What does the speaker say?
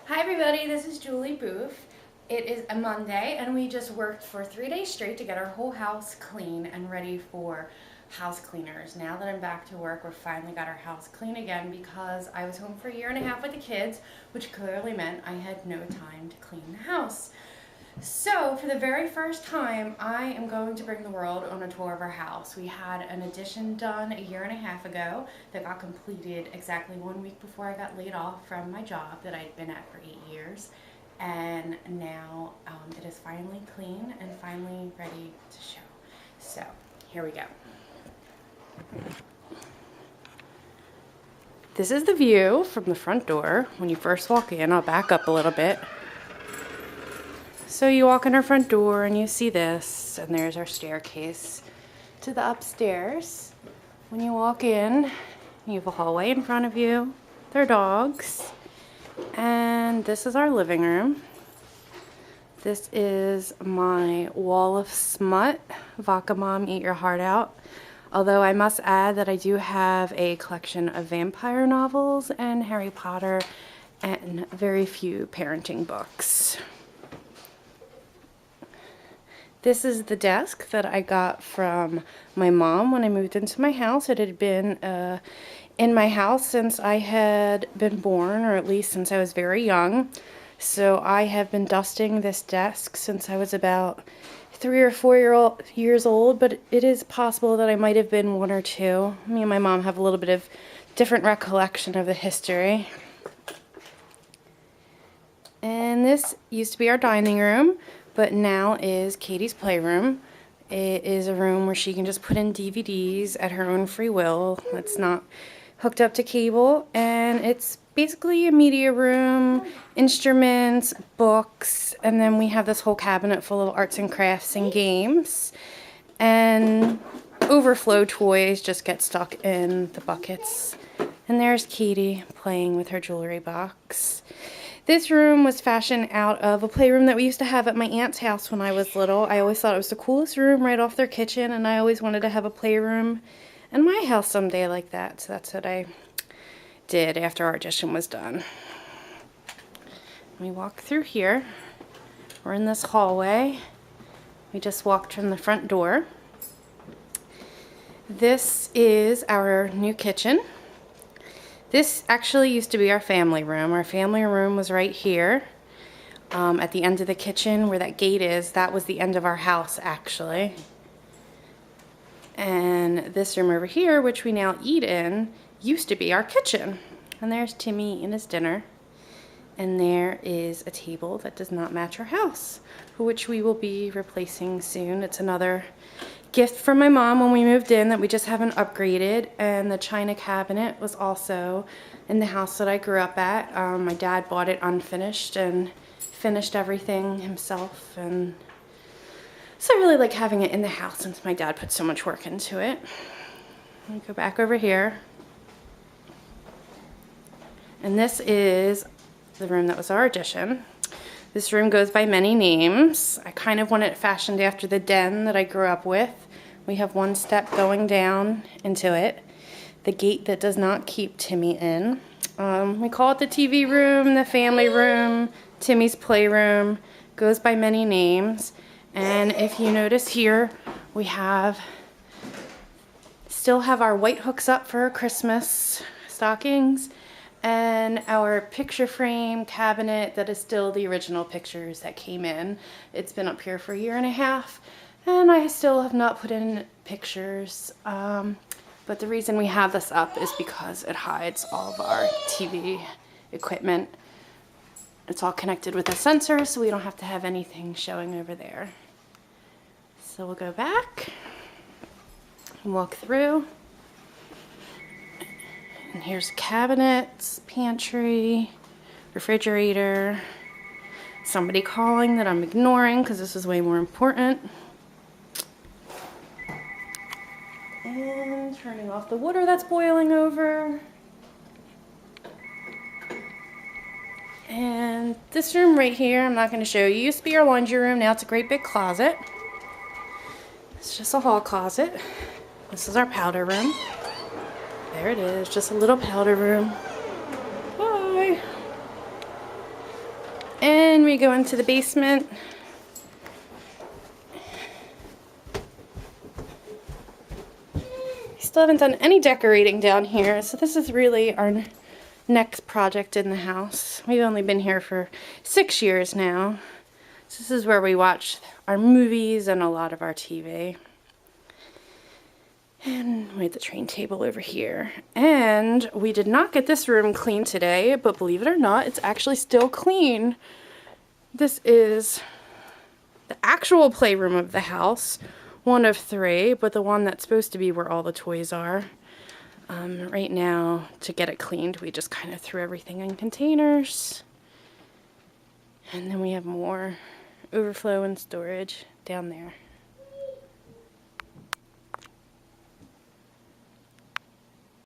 Hi everybody, this is Julie Booth. It is a Monday and we just worked for 3 days straight to get our whole house clean and ready for house cleaners. Now that I'm back to work, we finally got our house clean again because I was home for 1.5 years with the kids, which clearly meant I had no time to clean the house. So for the very first time, I am going to bring the world on a tour of our house. We had an addition done 1.5 years ago that got completed exactly 1 week before I got laid off from my job that I'd been at for 8 years. And now it is finally clean and finally ready to show. So here we go. This is the view from the front door. When you first walk in, I'll back up a little bit. So you walk in our front door and you see this, and there's our staircase to the upstairs. When you walk in, you have a hallway in front of you. There are dogs. And this is our living room. This is my wall of smut. Vodka Mom, eat your heart out. Although I must add that I do have a collection of vampire novels and Harry Potter and very few parenting books. This is the desk that I got from my mom when I moved into my house. It had been in my house since I had been born, or at least since I was very young. So I have been dusting this desk since I was about 3 or 4 years old, but it is possible that I might have been 1 or 2. Me and my mom have a little bit of different recollection of the history. And this used to be our dining room, but now is Katie's playroom. It is a room where she can just put in DVDs at her own free will. It's not hooked up to cable, and it's basically a media room, instruments, books, and then we have this whole cabinet full of arts and crafts and games. And overflow toys just get stuck in the buckets. And there's Katie playing with her jewelry box. This room was fashioned out of a playroom that we used to have at my aunt's house when I was little. I always thought it was the coolest room right off their kitchen, and I always wanted to have a playroom in my house someday like that. So that's what I did after our addition was done. We walk through here. We're in this hallway. We just walked from the front door. This is our new kitchen. This actually used to be our family room. Our family room was right here at the end of the kitchen where that gate is. That was the end of our house, actually. And this room over here, which we now eat in, used to be our kitchen. And there's Timmy eating his dinner. And there is a table that does not match our house, which we will be replacing soon. It's another gift from my mom when we moved in that we just haven't upgraded. And the china cabinet was also in the house that I grew up at. My dad bought it unfinished and finished everything himself, and so I really like having it in the house since my dad put so much work into it. Let me go back over here. And this is the room that was our addition. This room goes by many names. I kind of want it fashioned after the den that I grew up with. We have one step going down into it. The gate that does not keep Timmy in. We call it the TV room, the family room, Timmy's playroom. Goes by many names. And if you notice here, we still have our white hooks up for our Christmas stockings. And our picture frame cabinet that is still the original pictures that came in. It's been up here for 1.5 years, and I still have not put in pictures. But the reason we have this up is because it hides all of our TV equipment. It's all connected with a sensor, so we don't have to have anything showing over there. So we'll go back and walk through. And here's cabinets, pantry, refrigerator, somebody calling that I'm ignoring because this is way more important. And turning off the water that's boiling over. And this room right here, I'm not going to show you, used to be our laundry room. Now it's a great big closet. It's just a hall closet. This is our powder room. There it is, just a little powder room. Bye. And we go into the basement. Still haven't done any decorating down here, so this is really our next project in the house. We've only been here for 6 years now. So this is where we watch our movies and a lot of our TV. And we had the train table over here. And we did not get this room clean today, but believe it or not, it's actually still clean. This is the actual playroom of the house, one of 3, but the one that's supposed to be where all the toys are. Right now, to get it cleaned, we just kind of threw everything in containers. And then we have more overflow and storage down there.